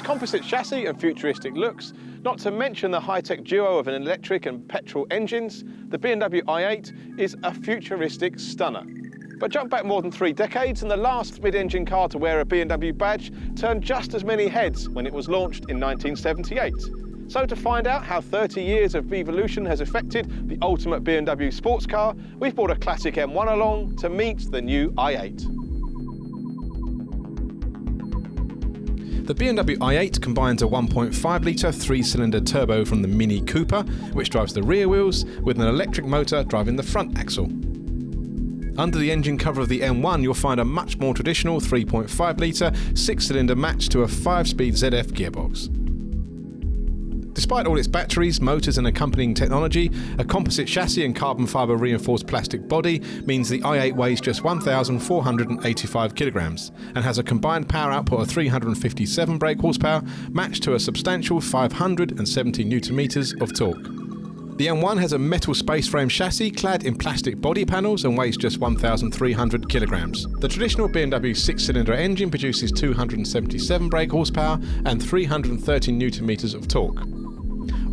composite chassis and futuristic looks, not to mention the high-tech duo of an electric and petrol engines, the BMW i8 is a futuristic stunner. But jump back more than 3 decades and the last mid-engine car to wear a BMW badge turned just as many heads when it was launched in 1978. So to find out how 30 years of evolution has affected the ultimate BMW sports car, we've brought a classic M1 along to meet the new i8. The BMW i8 combines a 1.5-litre 3-cylinder turbo from the Mini Cooper, which drives the rear wheels, with an electric motor driving the front axle. Under the engine cover of the M1, you'll find a much more traditional 3.5-litre 6-cylinder matched to a 5-speed ZF gearbox. Despite all its batteries, motors and accompanying technology, a composite chassis and carbon fibre reinforced plastic body means the i8 weighs just 1,485 kilograms and has a combined power output of 357 brake horsepower, matched to a substantial 570 newton meters of torque. The M1 has a metal space frame chassis clad in plastic body panels and weighs just 1,300 kilograms. The traditional BMW 6-cylinder engine produces 277 brake horsepower and 330 newton meters of torque.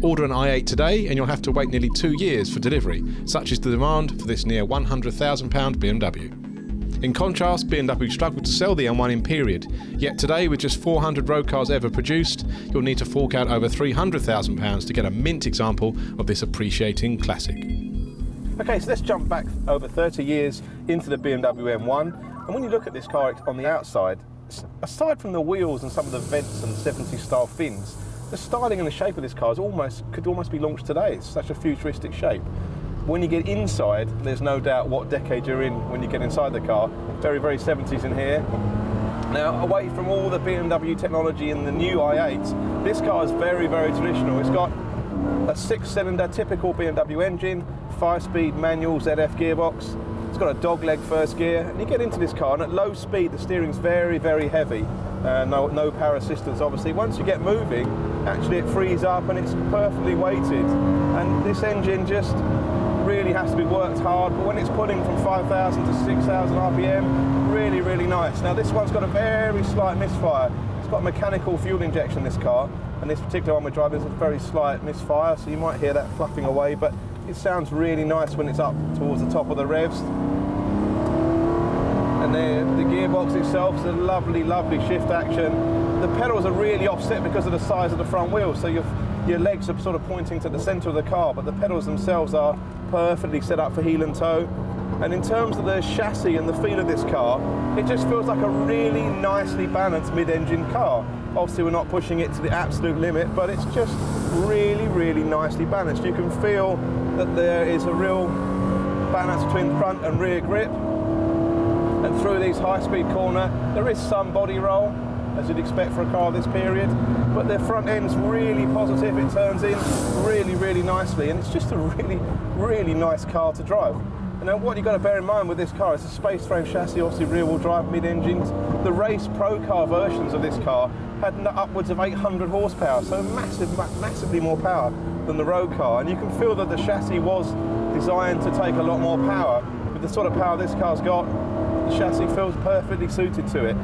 Order an i8 today and you'll have to wait nearly 2 years for delivery, such is the demand for this near £100,000 BMW. In contrast, BMW struggled to sell the M1 in period, yet today with just 400 road cars ever produced, you'll need to fork out over £300,000 to get a mint example of this appreciating classic. Okay, so let's jump back over 30 years into the BMW M1, and when you look at this car on the outside, aside from the wheels and some of the vents and 70s style fins, the styling and the shape of this car could almost be launched today. It's such a futuristic shape. When you get inside, there's no doubt what decade you're in when you get inside the car. Very, very 70s in here. Now, away from all the BMW technology in the new i8, this car is very, very traditional. It's got a 6-cylinder typical BMW engine, 5-speed manual ZF gearbox. It's got a dogleg first gear. And you get into this car, and at low speed, the steering's very, very heavy. No power assistance, obviously. Once you get moving, actually it frees up and it's perfectly weighted. And this engine just really has to be worked hard, but when it's pulling from 5,000 to 6,000 RPM, really, really nice. Now this one's got a very slight misfire. It's got mechanical fuel injection, this car, and this particular one we're driving is a very slight misfire, so you might hear that fluffing away, but it sounds really nice when it's up towards the top of the revs. And the gearbox itself is a lovely, lovely shift action. The pedals are really offset because of the size of the front wheels, so your legs are sort of pointing to the centre of the car, but the pedals themselves are perfectly set up for heel and toe. And in terms of the chassis and the feel of this car, it just feels like a really nicely balanced mid-engine car. Obviously we're not pushing it to the absolute limit, but it's just really, really nicely balanced. You can feel that there is a real balance between front and rear grip. And through these high-speed corner, there is some body roll, as you'd expect for a car of this period, but the front end's really positive. It turns in really, really nicely, and it's just a really, really nice car to drive. And now what you've got to bear in mind with this car is a space frame chassis, obviously rear-wheel drive mid-engines. The race pro car versions of this car had upwards of 800 horsepower, so massively more power than the road car. And you can feel that the chassis was designed to take a lot more power. With the sort of power this car's got, the chassis feels perfectly suited to it.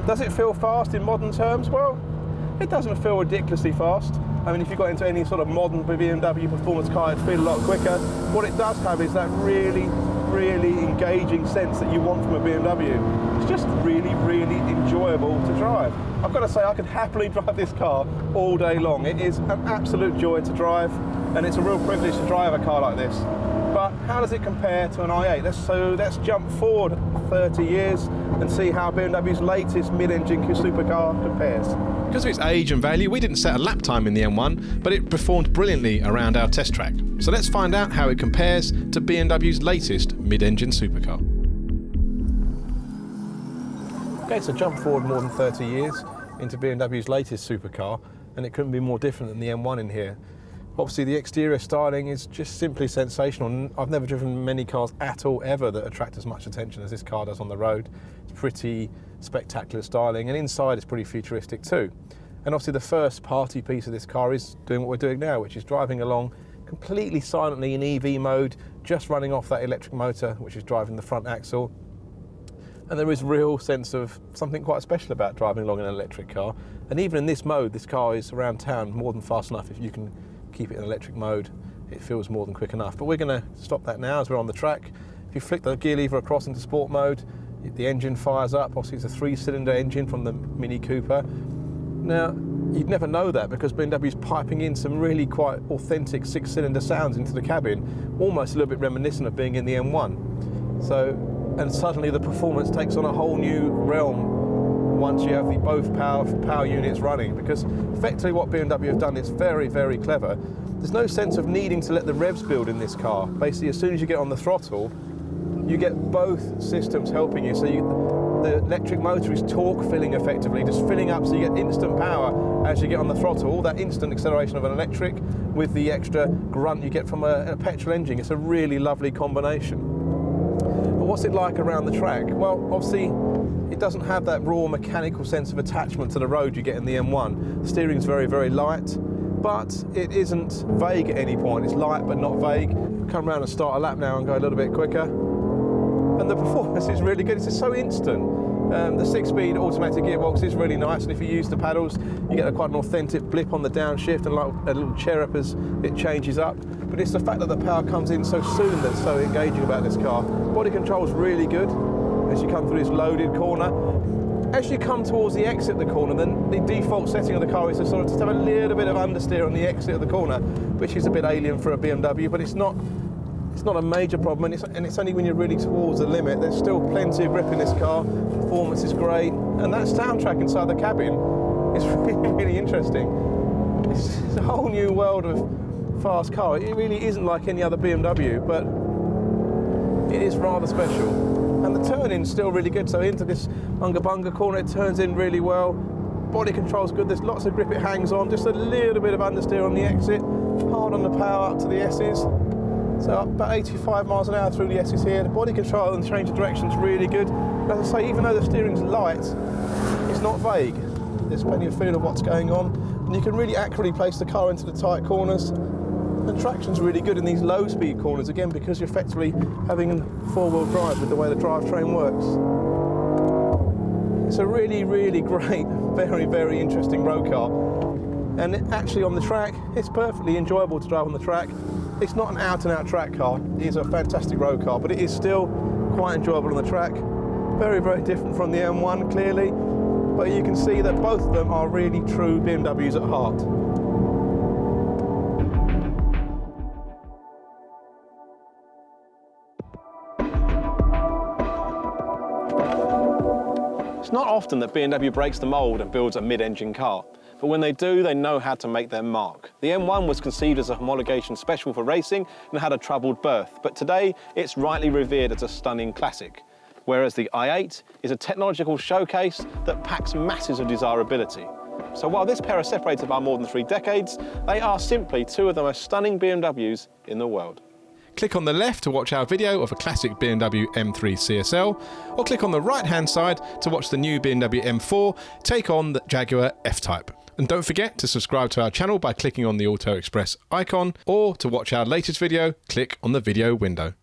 Does it feel fast in modern terms? Well, it doesn't feel ridiculously fast. I mean, if you got into any sort of modern BMW performance car, it'd feel a lot quicker. What it does have is that really, really engaging sense that you want from a BMW. It's just really, really enjoyable to drive. I've got to say, I could happily drive this car all day long. It is an absolute joy to drive, and it's a real privilege to drive a car like this. But how does it compare to an i8? Let's jump forward 30 years and see how BMW's latest mid-engine supercar compares. Because of its age and value, we didn't set a lap time in the M1, but it performed brilliantly around our test track. So let's find out how it compares to BMW's latest mid-engine supercar. Okay, so jump forward more than 30 years into BMW's latest supercar, and it couldn't be more different than the M1 in here. Obviously the exterior styling is just simply sensational. I've never driven many cars at all ever that attract as much attention as this car does on the road. It's pretty spectacular styling, and inside it's pretty futuristic too. And obviously the first party piece of this car is doing what we're doing now, which is driving along completely silently in EV mode, just running off that electric motor which is driving the front axle. And there is real sense of something quite special about driving along in an electric car. And even in this mode, this car is around town more than fast enough. If you can keep it in electric mode, it feels more than quick enough. But we're going to stop that now as we're on the track. If you flick the gear lever across into sport mode, the engine fires up. Obviously it's a 3-cylinder engine from the Mini Cooper. Now, you'd never know that because BMW's piping in some really quite authentic 6-cylinder sounds into the cabin, almost a little bit reminiscent of being in the M1. And suddenly the performance takes on a whole new realm once you have both power units running, because effectively what BMW have done is very, very clever. There's no sense of needing to let the revs build in this car. Basically, as soon as you get on the throttle, you get both systems helping you. So the electric motor is torque filling effectively, just filling up so you get instant power as you get on the throttle, all that instant acceleration of an electric with the extra grunt you get from a petrol engine. It's a really lovely combination. But what's it like around the track? Well, obviously, it doesn't have that raw mechanical sense of attachment to the road you get in the M1. The steering's very, very light, but it isn't vague at any point. It's light but not vague. Come around and start a lap now and go a little bit quicker. And the performance is really good. It's just so instant. The 6-speed automatic gearbox is really nice, and if you use the paddles, you get quite an authentic blip on the downshift and like a little chirrup as it changes up. But it's the fact that the power comes in so soon that's so engaging about this car. Body control is really good as you come through this loaded corner. As you come towards the exit of the corner, then the default setting of the car is to sort of just have a little bit of understeer on the exit of the corner, which is a bit alien for a BMW, but it's not a major problem, and it's only when you're really towards the limit. There's still plenty of grip in this car, performance is great, and that soundtrack inside the cabin is really, really interesting. It's a whole new world of fast car. It really isn't like any other BMW, but it is rather special. And the turn-in's still really good, so into this unga-bunga corner it turns in really well. Body control's good, there's lots of grip it hangs on, just a little bit of understeer on the exit, hard on the power up to the S's. So about 85 miles an hour through the S's here. The body control and change of direction's really good. And as I say, even though the steering's light, it's not vague. There's plenty of feel of what's going on, and you can really accurately place the car into the tight corners. And traction's really good in these low-speed corners, again, because you're effectively having four-wheel drive with the way the drivetrain works. It's a really, really great, very, very interesting road car. And actually on the track, it's perfectly enjoyable to drive on the track. It's not an out-and-out track car. It is a fantastic road car, but it is still quite enjoyable on the track. Very, very different from the M1, clearly, but you can see that both of them are really true BMWs at heart. It's not often that BMW breaks the mould and builds a mid-engine car. But when they do, they know how to make their mark. The M1 was conceived as a homologation special for racing and had a troubled birth, but today it's rightly revered as a stunning classic. Whereas the i8 is a technological showcase that packs masses of desirability. So while this pair are separated by more than 3 decades, they are simply two of the most stunning BMWs in the world. Click on the left to watch our video of a classic BMW M3 CSL, or click on the right-hand side to watch the new BMW M4 take on the Jaguar F-Type. And don't forget to subscribe to our channel by clicking on the Auto Express icon, or to watch our latest video, click on the video window.